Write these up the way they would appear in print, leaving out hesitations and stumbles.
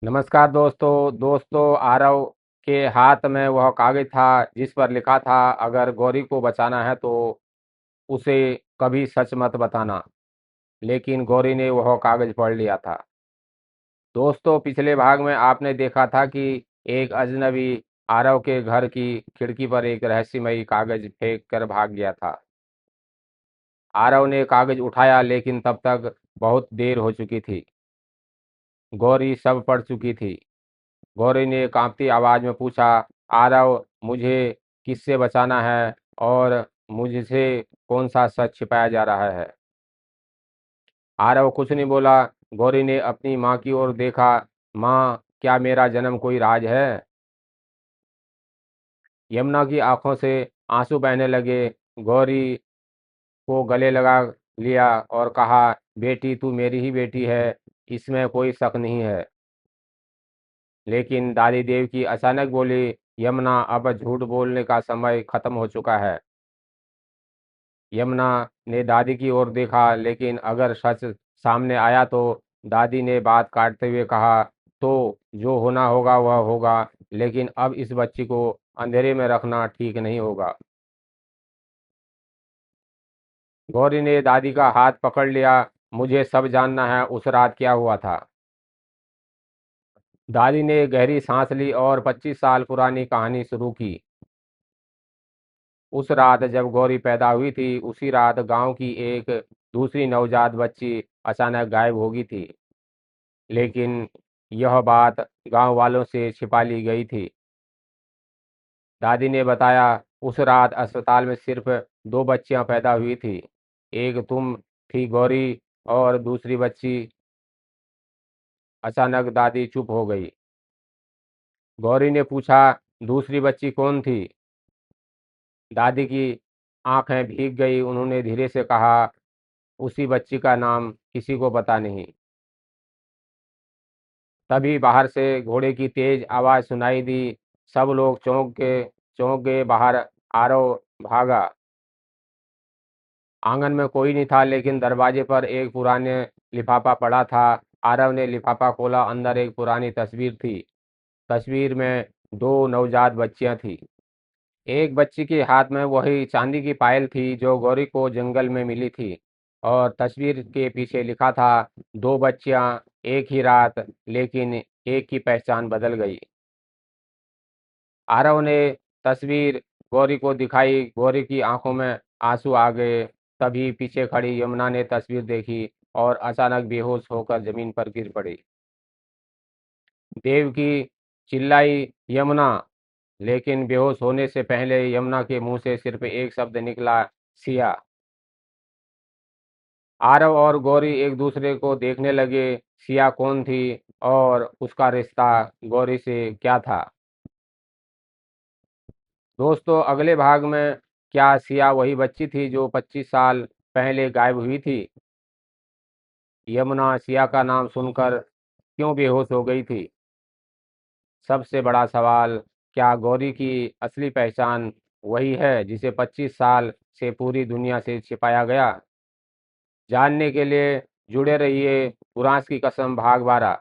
नमस्कार दोस्तों आरव के हाथ में वह कागज था जिस पर लिखा था, अगर गौरी को बचाना है तो उसे कभी सच मत बताना। लेकिन गौरी ने वह कागज पढ़ लिया था। दोस्तों, पिछले भाग में आपने देखा था कि एक अजनबी आरव के घर की खिड़की पर एक रहस्यमयी कागज फेंक कर भाग गया था। आरव ने कागज उठाया, लेकिन तब तक बहुत देर हो चुकी थी। गौरी सब पढ़ चुकी थी। गौरी ने कांपती आवाज में पूछा, आरव, मुझे किससे बचाना है और मुझसे कौन सा सच छिपाया जा रहा है? आरव कुछ नहीं बोला। गौरी ने अपनी माँ की ओर देखा। माँ, क्या मेरा जन्म कोई राज है? यमुना की आंखों से आंसू बहने लगे। गौरी को गले लगा लिया और कहा, बेटी, तू मेरी ही बेटी है, इसमें कोई शक नहीं है। लेकिन दादी देवकी अचानक बोली, यमुना, अब झूठ बोलने का समय खत्म हो चुका है। यमुना ने दादी की ओर देखा, लेकिन अगर सच सामने आया तो? दादी ने बात काटते हुए कहा, तो जो होना होगा वह होगा, लेकिन अब इस बच्ची को अंधेरे में रखना ठीक नहीं होगा। गौरी ने दादी का हाथ पकड़ लिया। मुझे सब जानना है, उस रात क्या हुआ था। दादी ने गहरी सांस ली और 25 साल पुरानी कहानी शुरू की। उस रात जब गौरी पैदा हुई थी, उसी रात गांव की एक दूसरी नवजात बच्ची अचानक गायब हो गई थी। लेकिन यह बात गांव वालों से छिपा ली गई थी। दादी ने बताया, उस रात अस्पताल में सिर्फ दो बच्चियां पैदा हुई थी। एक तुम थी गौरी, और दूसरी बच्ची। अचानक दादी चुप हो गई। गौरी ने पूछा, दूसरी बच्ची कौन थी? दादी की आंखें भीग गई। उन्होंने धीरे से कहा, उसी बच्ची का नाम किसी को पता नहीं। तभी बाहर से घोड़े की तेज आवाज सुनाई दी। सब लोग चौंक गए। बाहर आरव भागा। आंगन में कोई नहीं था, लेकिन दरवाजे पर एक पुराने लिफाफा पड़ा था। आरव ने लिफाफा खोला। अंदर एक पुरानी तस्वीर थी। तस्वीर में दो नवजात बच्चियां थी। एक बच्ची के हाथ में वही चांदी की पायल थी जो गौरी को जंगल में मिली थी। और तस्वीर के पीछे लिखा था, दो बच्चियां, एक ही रात, लेकिन एक की पहचान बदल गई। आरव ने तस्वीर गौरी को दिखाई। गौरी की आंखों में आंसू आ गए। तभी पीछे खड़ी यमुना ने तस्वीर देखी और अचानक बेहोश होकर जमीन पर गिर पड़ी। देवकी चिल्लाई, यमुना। लेकिन बेहोश होने से पहले यमुना के मुंह से सिर्फ एक शब्द निकला, सिया। आरव और गौरी एक दूसरे को देखने लगे। सिया कौन थी और उसका रिश्ता गौरी से क्या था? दोस्तों, अगले भाग में क्या सिया वही बच्ची थी जो 25 साल पहले गायब हुई थी? यमुना सिया का नाम सुनकर क्यों बेहोश हो गई थी? सबसे बड़ा सवाल, क्या गौरी की असली पहचान वही है जिसे 25 साल से पूरी दुनिया से छिपाया गया? जानने के लिए जुड़े रहिए। बुरांस की कसम भाग 12।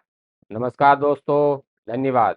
नमस्कार दोस्तों, धन्यवाद।